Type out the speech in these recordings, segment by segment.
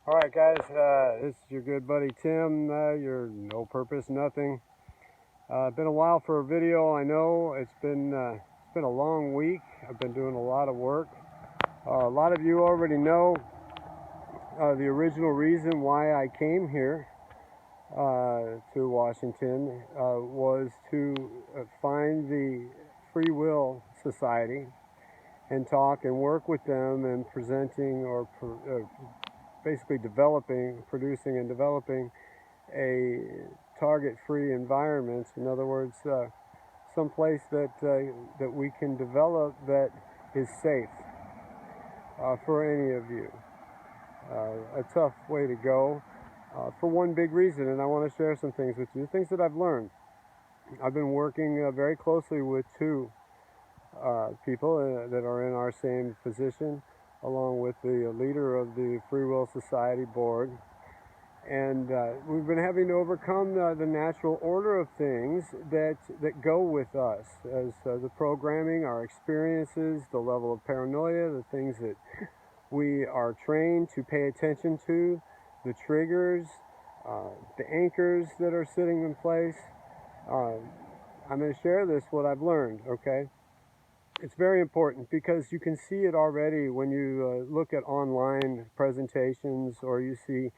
Alright guys, this is your good buddy Tim, your no purpose nothing. Been a while for a video, I know. It's been a long week. I've been doing a lot of work. A lot of you already know the original reason why I came here to Washington was to find the Free Will Society and talk and work with them in presenting or basically producing and developing a target-free environment. In other words, some place that we can develop that is safe for any of you. A tough way to go for one big reason, and I want to share some things with you, things that I've learned. I've been working very closely with two people that are in our same position, along with the leader of the Free Will Society board. And we've been having to overcome the natural order of things that go with us, as the programming, our experiences, the level of paranoia, the things that we are trained to pay attention to, the triggers, the anchors that are sitting in place. I'm going to share this, what I've learned, okay? It's very important because you can see it already when you look at online presentations, or you see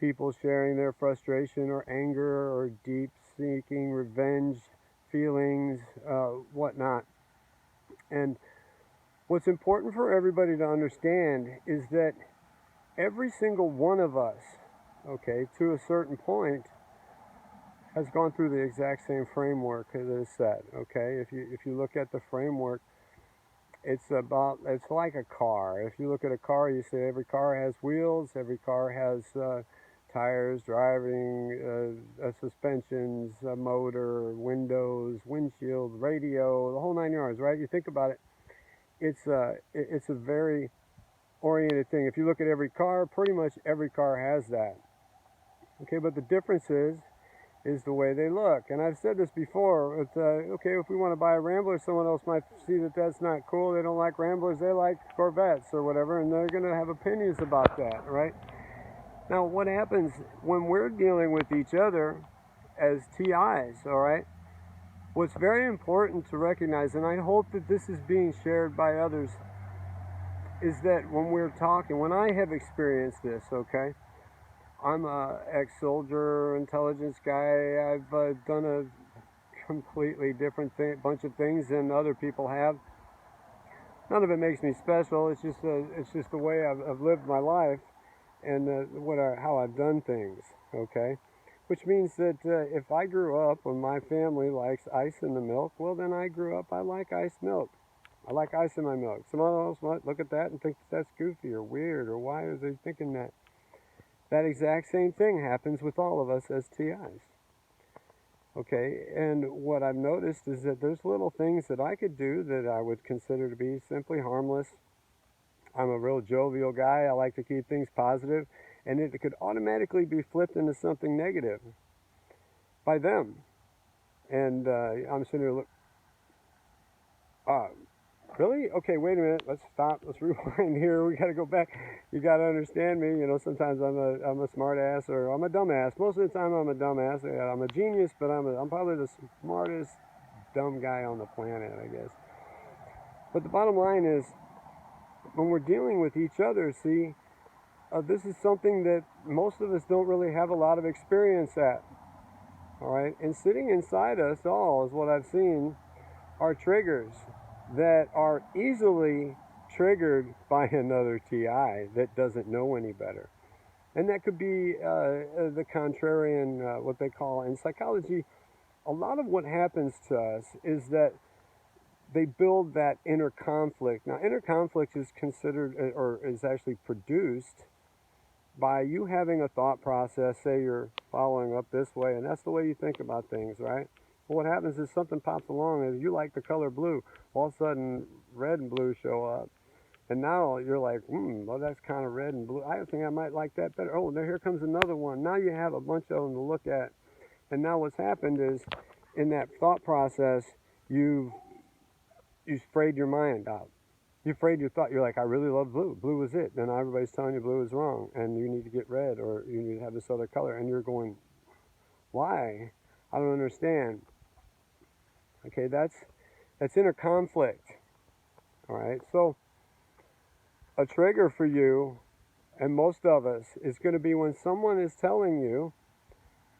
people sharing their frustration or anger or deep-seeking revenge feelings, whatnot. And what's important for everybody to understand is that every single one of us, okay, to a certain point, has gone through the exact same framework that is set, okay? If you look at the framework, it's like a car. If you look at a car, you say every car has wheels, every car has tires, driving, suspensions, a motor, windows, windshield, radio, the whole nine yards, right? You think about it, it's a very oriented thing. If you look at every car, pretty much every car has that. Okay, but the difference is the way they look. And I've said this before. Okay, if we want to buy a Rambler, someone else might see that that's not cool. They don't like Ramblers. They like Corvettes or whatever, and they're going to have opinions about that, right? Now, what happens when we're dealing with each other as TIs, all right? What's very important to recognize, and I hope that this is being shared by others, is that when we're talking, when I have experienced this, okay? I'm a ex-soldier, intelligence guy. I've done a completely different bunch of things than other people have. None of it makes me special. It's just the way I've lived my life, and how I've done things. Okay, which means that if I grew up when my family likes ice in the milk, well, then I grew up. I like iced milk. I like ice in my milk. Someone else might look at that and think that's goofy or weird, or why are they thinking that? That exact same thing happens with all of us as TIs. Okay, and what I've noticed is that there's little things that I could do that I would consider to be simply harmless. I'm a real jovial guy. I like to keep things positive, and it could automatically be flipped into something negative by them. And I'm sitting there, look, really? Okay, wait a minute. Let's stop. Let's rewind here. We got to go back. You got to understand me. You know, sometimes I'm a smart ass, or I'm a dumbass. Most of the time I'm a dumbass. I'm a genius, but I'm probably the smartest dumb guy on the planet, I guess. But the bottom line is, when we're dealing with each other, see, this is something that most of us don't really have a lot of experience at. All right, and sitting inside us all is what I've seen are triggers that are easily triggered by another TI that doesn't know any better. And that could be the contrarian, what they call in psychology. A lot of what happens to us is that they build that inner conflict. Now, inner conflict is considered, or is actually produced by you having a thought process. Say you're following up this way, and that's the way you think about things, right? Well, what happens is something pops along, and you like the color blue. All of a sudden, red and blue show up. And now you're like, well, that's kind of red and blue. I think I might like that better. Oh, here comes another one. Now you have a bunch of them to look at. And now what's happened is, in that thought process, you've sprayed your mind out. You're afraid you're like, I really love blue. Blue is it. Then everybody's telling you blue is wrong and you need to get red or you need to have this other color. And you're going, why? I don't understand. Okay, that's inner conflict. All right, so a trigger for you and most of us is going to be when someone is telling you,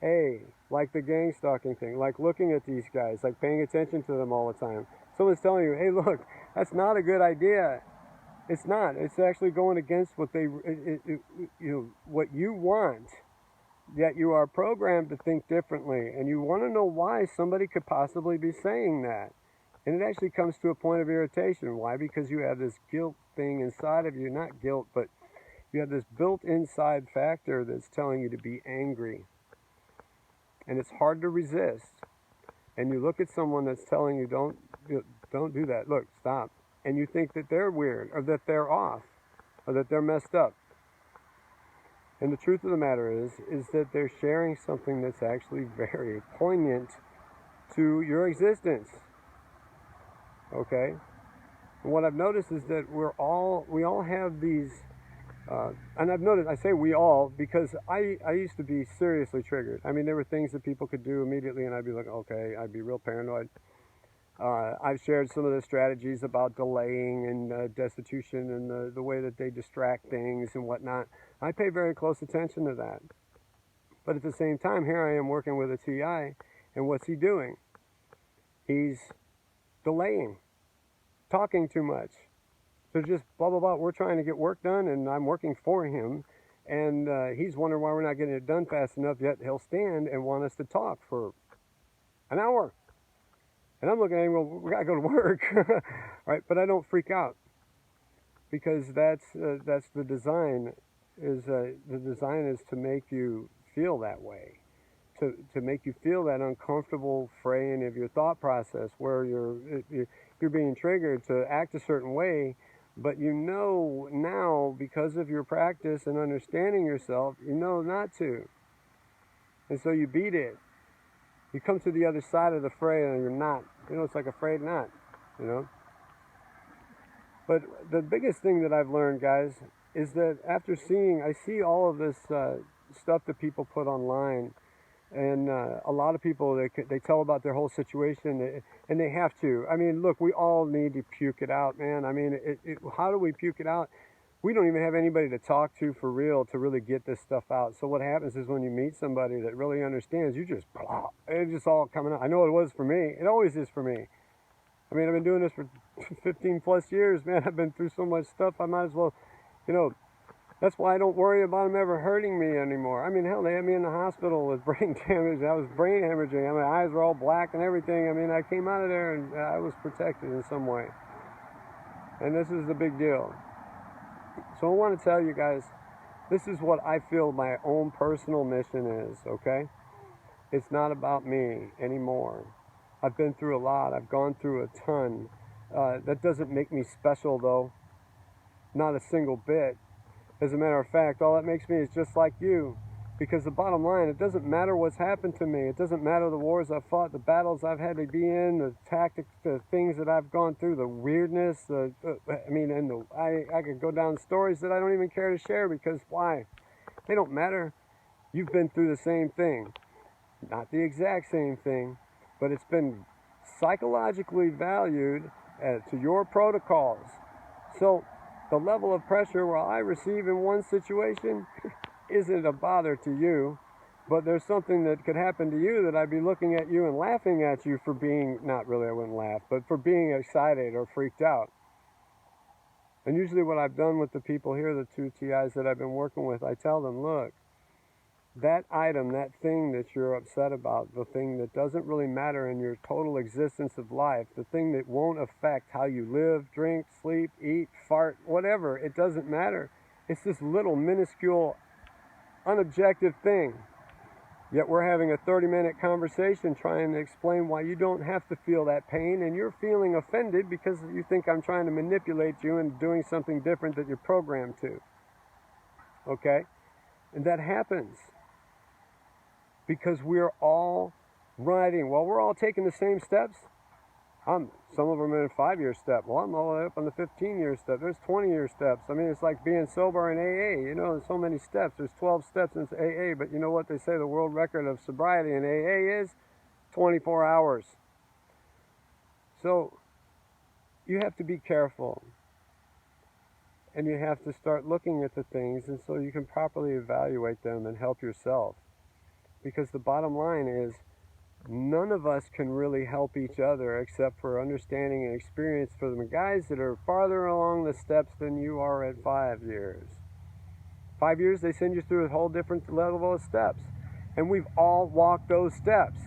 hey, like the gang stalking thing, like looking at these guys, like paying attention to them all the time. Someone's telling you, hey, look, that's not a good idea. It's not. It's actually going against what what you want. Yet you are programmed to think differently, and you want to know why somebody could possibly be saying that. And it actually comes to a point of irritation. Why? Because you have this guilt thing inside of you. Not guilt, but you have this built inside factor that's telling you to be angry. And it's hard to resist. And you look at someone that's telling you, don't do that. Look, stop. And you think that they're weird, or that they're off, or that they're messed up. And the truth of the matter is that they're sharing something that's actually very poignant to your existence. Okay? And what I've noticed is that we all have these, and I've noticed, I say we all, because I used to be seriously triggered. I mean, there were things that people could do immediately, and I'd be like, okay, I'd be real paranoid. I've shared some of the strategies about delaying and destitution and the way that they distract things and whatnot. I pay very close attention to that. But at the same time, here I am working with a TI, and what's he doing? He's delaying, talking too much. So just blah, blah, blah. We're trying to get work done, and I'm working for him. And he's wondering why we're not getting it done fast enough, yet he'll stand and want us to talk for an hour. And I'm looking at him, well, we got to go to work. Right? But I don't freak out. Because that's the design. The design is to make you feel that way. To make you feel that uncomfortable fraying of your thought process where you're being triggered to act a certain way, but you know now, because of your practice and understanding yourself, you know not to. And so you beat it. You come to the other side of the fray and you're not. You know, it's like afraid not, you know. But the biggest thing that I've learned, guys, is that after I see all of this stuff that people put online, and a lot of people, they tell about their whole situation, and they have to. I mean, look, we all need to puke it out, man. I mean, how do we puke it out? We don't even have anybody to talk to for real to really get this stuff out. So what happens is when you meet somebody that really understands, you just, it's just all coming out. I know it was for me. It always is for me. I mean, I've been doing this for 15 plus years, man. I've been through so much stuff, I might as well, you know, that's why I don't worry about them ever hurting me anymore. I mean, hell, they had me in the hospital with brain damage. I was brain hemorrhaging. I mean, my eyes were all black and everything. I mean, I came out of there and I was protected in some way. And this is the big deal. So I want to tell you guys, this is what I feel my own personal mission is, okay? It's not about me anymore. I've been through a lot. I've gone through a ton. That doesn't make me special, though. Not a single bit. As a matter of fact, all that makes me is just like you. Because the bottom line, it doesn't matter what's happened to me. It doesn't matter the wars I've fought, the battles I've had to be in, the tactics, the things that I've gone through, the weirdness. I could go down stories that I don't even care to share because why? They don't matter. You've been through the same thing. Not the exact same thing, but it's been psychologically valued to your protocols. So the level of pressure where I receive in one situation isn't a bother to you, but there's something that could happen to you that I'd be looking at you and laughing at you for being, not really I wouldn't laugh, but for being excited or freaked out. And usually what I've done with the people here, the two TIs that I've been working with, I tell them, look, that item, that thing that you're upset about, the thing that doesn't really matter in your total existence of life, the thing that won't affect how you live, drink, sleep, eat, fart, whatever, it doesn't matter. It's this little minuscule unobjective thing. Yet we're having a 30-minute conversation trying to explain why you don't have to feel that pain, and you're feeling offended because you think I'm trying to manipulate you into doing something different that you're programmed to. Okay? And that happens because we're all riding, well, we're all taking the same steps. Some of them in a 5-year step. Well, I'm all the way up on the 15-year step. There's 20-year steps. I mean, it's like being sober in AA. You know, there's so many steps. There's 12 steps in AA, but you know what they say the world record of sobriety in AA is? 24 hours. So you have to be careful. And you have to start looking at the things, and so you can properly evaluate them and help yourself. Because the bottom line is, none of us can really help each other except for understanding and experience for the guys that are farther along the steps than you are at 5 years. 5 years, they send you through a whole different level of steps. And we've all walked those steps.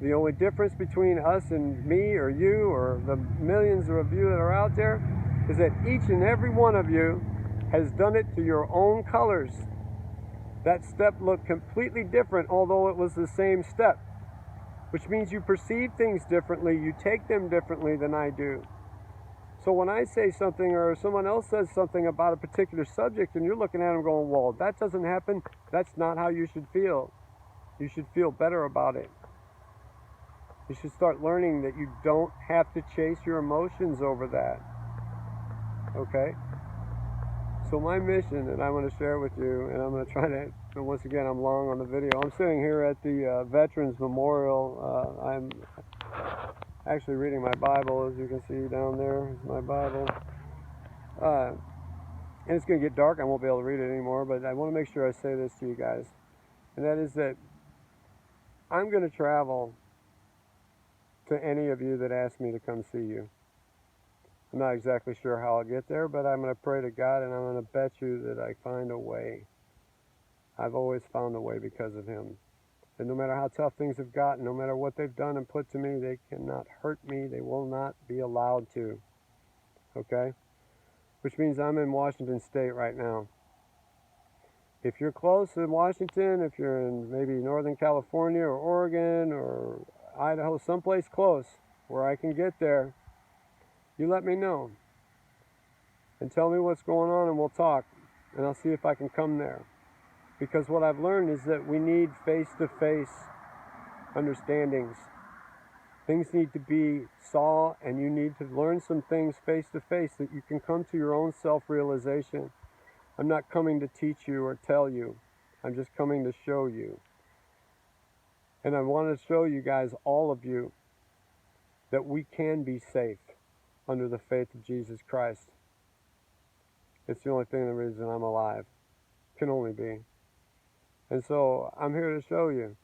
The only difference between us and me or you or the millions of you that are out there is that each and every one of you has done it to your own colors. That step looked completely different, although it was the same step, which means you perceive things differently, you take them differently than I do. So when I say something or someone else says something about a particular subject and you're looking at them going, well, that doesn't happen, that's not how you should feel. You should feel better about it. You should start learning that you don't have to chase your emotions over that. Okay? So my mission that I want to share with you, and I'm going to try to, and once again, I'm long on the video. I'm sitting here at the Veterans Memorial. I'm actually reading my Bible, as you can see down there is my Bible. And it's going to get dark. I won't be able to read it anymore, but I want to make sure I say this to you guys. And that is that I'm going to travel to any of you that ask me to come see you. I'm not exactly sure how I'll get there, but I'm going to pray to God, and I'm going to bet you that I find a way. I've always found a way because of Him. And no matter how tough things have gotten, no matter what they've done and put to me, they cannot hurt me. They will not be allowed to. Okay? Which means I'm in Washington State right now. If you're close in Washington, if you're in maybe Northern California or Oregon or Idaho, someplace close where I can get there, you let me know and tell me what's going on, and we'll talk, and I'll see if I can come there. Because what I've learned is that we need face-to-face understandings. Things need to be saw, and you need to learn some things face-to-face that you can come to your own self-realization. I'm not coming to teach you or tell you. I'm just coming to show you. And I want to show you guys, all of you, that we can be safe under the faith of Jesus Christ. It's the only thing, the reason I'm alive. Can only be. And so I'm here to show you.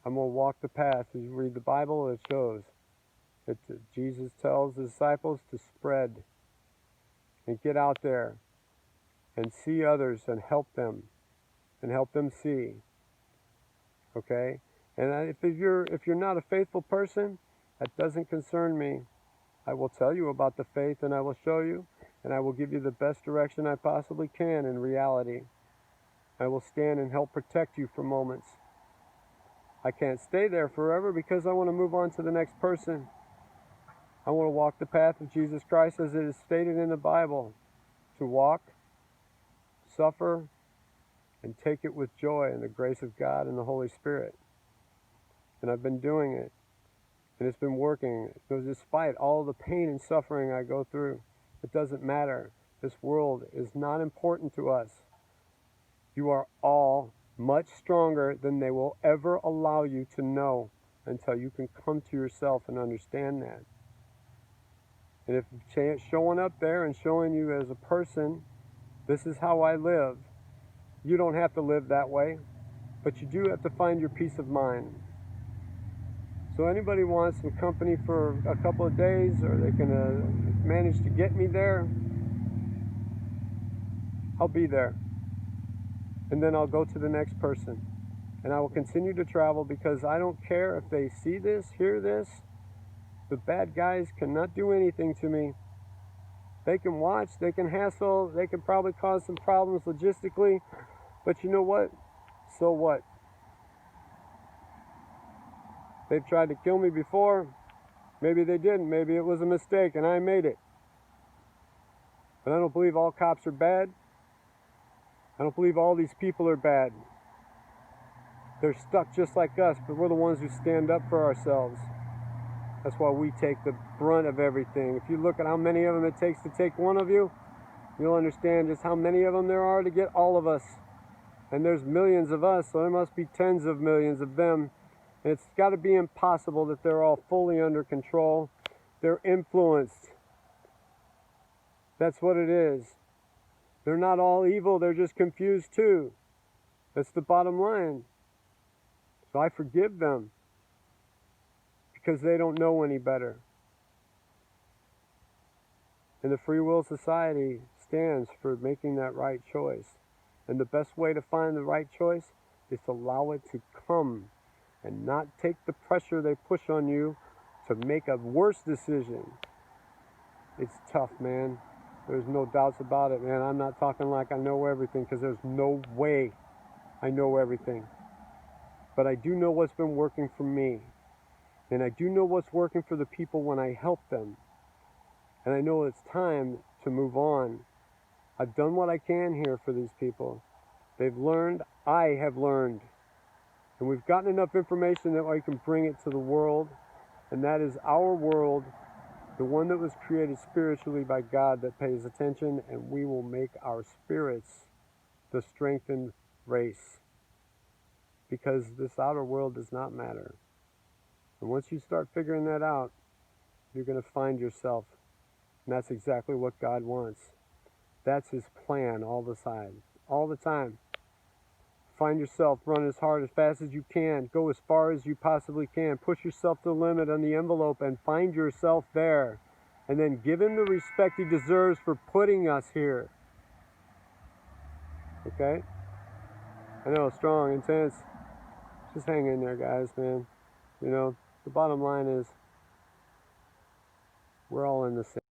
I'm going to walk the path. As you read the Bible, it shows that Jesus tells the disciples to spread and get out there and see others and help them see. Okay? And if you're not a faithful person, that doesn't concern me. I will tell you about the faith, and I will show you, and I will give you the best direction I possibly can in reality. I will stand and help protect you for moments. I can't stay there forever because I want to move on to the next person. I want to walk the path of Jesus Christ as it is stated in the Bible. To walk, suffer, and take it with joy in the grace of God and the Holy Spirit. And I've been doing it. And it's been working. So despite all the pain and suffering I go through, it doesn't matter. This world is not important to us. You are all much stronger than they will ever allow you to know until you can come to yourself and understand that. And if showing up there and showing you as a person, this is how I live, you don't have to live that way, but you do have to find your peace of mind. So anybody wants some company for a couple of days, or they can manage to get me there, I'll be there. And then I'll go to the next person. And I will continue to travel because I don't care if they see this, hear this. The bad guys cannot do anything to me. They can watch, they can hassle, they can probably cause some problems logistically. But you know what? So what? They've tried to kill me before. Maybe they didn't. Maybe it was a mistake and I made it. But I don't believe all cops are bad. I don't believe all these people are bad. They're stuck just like us, but we're the ones who stand up for ourselves. That's why we take the brunt of everything. If you look at how many of them it takes to take one of you, you'll understand just how many of them there are to get all of us. And there's millions of us, so there must be tens of millions of them. And it's got to be impossible that they're all fully under control. They're influenced. That's what it is. They're not all evil, they're just confused too. That's the bottom line. So I forgive them because they don't know any better. And the Free Will Society stands for making that right choice. And the best way to find the right choice is to allow it to come and not take the pressure they push on you to make a worse decision. It's tough, man. There's no doubts about it, man. I'm not talking like I know everything, because there's no way I know everything. But I do know what's been working for me. And I do know what's working for the people when I help them. And I know it's time to move on. I've done what I can here for these people. They've learned, I have learned. And we've gotten enough information that I can bring it to the world. And that is our world, the one that was created spiritually by God, that pays attention, and we will make our spirits the strengthened race. Because this outer world does not matter. And once you start figuring that out, you're going to find yourself. And that's exactly what God wants. That's His plan all the time. Find yourself, run as hard, as fast as you can, go as far as you possibly can, push yourself to the limit on the envelope and find yourself there. And then give Him the respect He deserves for putting us here. Okay? I know, strong, intense. Just hang in there, guys, man. You know, the bottom line is, we're all in the same.